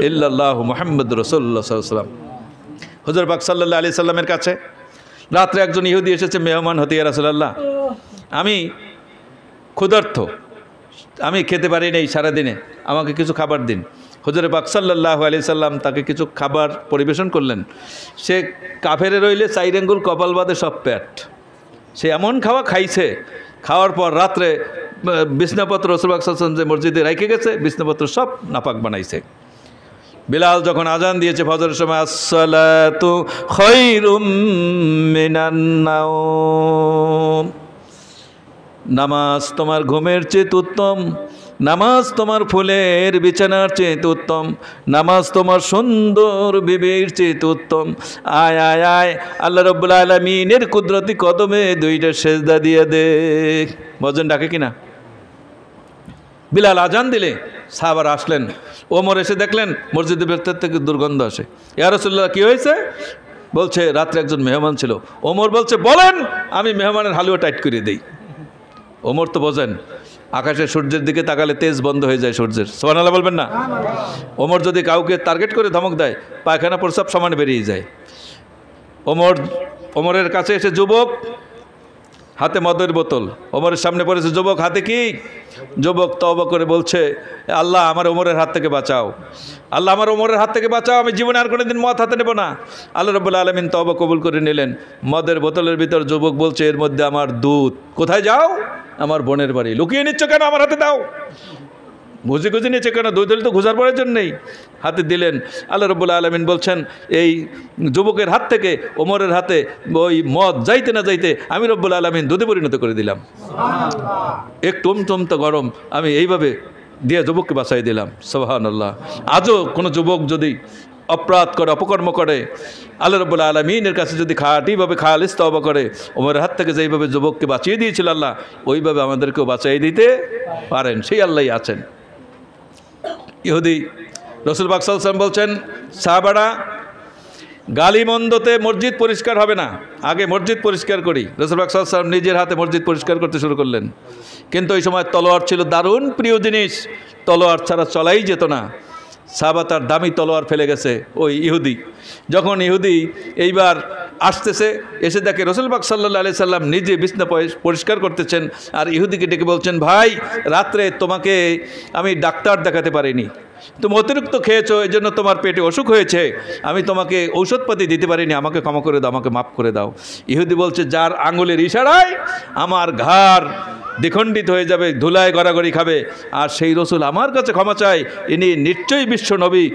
ইল্লাল্লাহু মুহাম্মাদুর রাসূলুল্লাহ সাল্লাল্লাহু আলাইহি ওয়াসাল্লাম। হুজুর পাক সাল্লাল্লাহু আলাইহি সাল্লামের কাছে রাত্রে একজন ইহুদি এসেছে মেহমান হতে, ইয়া রাসূলুল্লাহ আমি ক্ষুধার্ত, আমি খেতে পারি নাই সারাদিনে, আমাকে কিছু খাবার দিন। হুজুর পাক সাল্লাল্লাহু আলাইহি সাল্লাম তাকে কিছু খাবার পরিবেশন করলেন। সে কাফেরে রইলে 4 আঙ্গুল কপাল বাদে সব পেট, সে এমন খাওয়া খাইছে, খাওয়ার পর রাত্রে বিছনাপত্র রাসূল পাক সাল্লাল্লাহু আলাইহি ওয়াসাল্লাম যে মসজিদে রেখে গেছে বিছনাপত্র সব নাপাক বানাইছে। বিলাল যখন আজান দিয়েছে ফজরের সময়, আসসালাতু খায়রুম মিনান নাওম, নামাজ তোমার ঘুমের চেয়ে উত্তম, নামাজ তোমার ফুলের বিছানার চেয়ে উত্তম, নামাজ তোমার সুন্দর বিবির চেয়ে উত্তম। আয় আয় আয় আল্লাহ রাব্বুল আলামিনের কুদরতি কদমে 2টা সেজদা দিয়ে দে। বজন ডাকে কিনা? বিলাল আজান দিলে সাহাবারা আসলেন, ওমর এসে দেখলেন মসজিদের ভেতর থেকে দুর্গন্ধ আসে। ইয়া রাসূলুল্লাহ কি হয়েছে? বলছে রাত্রে একজন মেহমান ছিল। ওমর বলছে বলেন, আমি মেহমানের হালুয়া টাইট করে দেই। ওমর তো বোঝেন, আকাশে সূর্যের দিকে তাকালে তেজ বন্ধ হয়ে যায় সূর্যের, সুবহানাল্লাহ বলবেন না? ওমর যদি কাউকে টার্গেট করে ধমক দেয় পায়খানা প্রস্রাব সমান বেরিয়ে যায়। ওমরের কাছে এসে যুবক, হাতে মদের বোতল, ওমরের সামনে পড়েছে। যুবক হাতে কি? যুবক তওবা করে বলছে, আল্লাহ আমার ওমরের হাত থেকে বাঁচাও, আল্লাহ আমার ওমরের হাত থেকে বাঁচাও, আমি জীবনে আর কোনোদিন মদ হাতে নেব না। আল্লাহ রাব্বুল আলামিন তওবা কবুল করে নিলেন। মদের বোতলের ভিতর যুবক বলছে, এর মধ্যে আমার দুধ। কোথায় যাও? আমার বোনের বাড়ি। লুকিয়ে নিচ্ছ কেন? আমার হাতে দাও। খুঁজে খুঁজে নিচ্ছে কেন? দুধ হলে তো খোঁজার প্রয়োজন নেই। হাতে দিলেন। আল্লাহ রাব্বুল আলামিন বলছেন, এই যুবকের হাত থেকে ওমরের হাতে ওই মদ যাইতে না যাইতে আমি রাব্বুল আলামিন দুধে পরিণত করে দিলাম। একটু তো গরম, আমি এইভাবে দিয়ে যুবককে বাঁচাই দিলাম। সুবহানাল্লাহ। আজও কোনো যুবক যদি অপরাধ করে, অপকর্ম করে, আল্লাহ রাব্বুল আলামিনের কাছে যদি খাঁটিভাবে খালিস তওবা করে, ওমরের হাত থেকে যেইভাবে যুবককে বাঁচিয়ে দিয়েছিল আল্লাহ, ওইভাবে আমাদেরকেও বাঁচিয়ে দিতে পারেন। সেই আল্লাহই আছেন। ইহুদি রাসূল পাক সাল্লাল্লাহু আলাইহি ওয়াসাল্লাম বলছেন, সাহাবারা গালিমন্দতে মসজিদ পরিষ্কার হবে না, আগে মসজিদ পরিষ্কার করি। রাসূল পাক সাল্লাল্লাহু আলাইহি ওয়াসাল্লাম নিজের হাতে মসজিদ পরিষ্কার করতে শুরু করলেন। কিন্তু ওই সময় তলোয়ার ছিল দারুণ প্রিয় জিনিস, তলোয়ার ছাড়া চলাই যেত না। সাহাবা তার দামি তলোয়ার ফেলে গেছে। ওই ইহুদি যখন এইবার আসতেছে, এসে দেখে রাসূল পাক সাল্লাল্লাহু আলাইহি সাল্লাম নিজে বিছনা পরিষ্কার করতেছেন, আর ইহুদিকে ডেকে বলছেন, ভাই রাত্রে তোমাকে আমি ডাক্তার দেখাতে পারিনি, তুমি অতিরিক্ত খেয়েছো, এই জন্য তোমার পেটে অসুখ হয়েছে, আমি তোমাকে ঔষধপাতি দিতে পারিনি, আমাকে ক্ষমা করে দাও, আমাকে মাফ করে দাও। ইহুদি বলছে, যার আঙুলের ইশারায় আমার ঘাড় দ্বিখণ্ডিত হয়ে যাবে, ধুলায় গড়াগড়ি খাবে, আর সেই রসুল আমার কাছে ক্ষমা চায়, ইনি নিশ্চয়ই বিশ্ব নবী।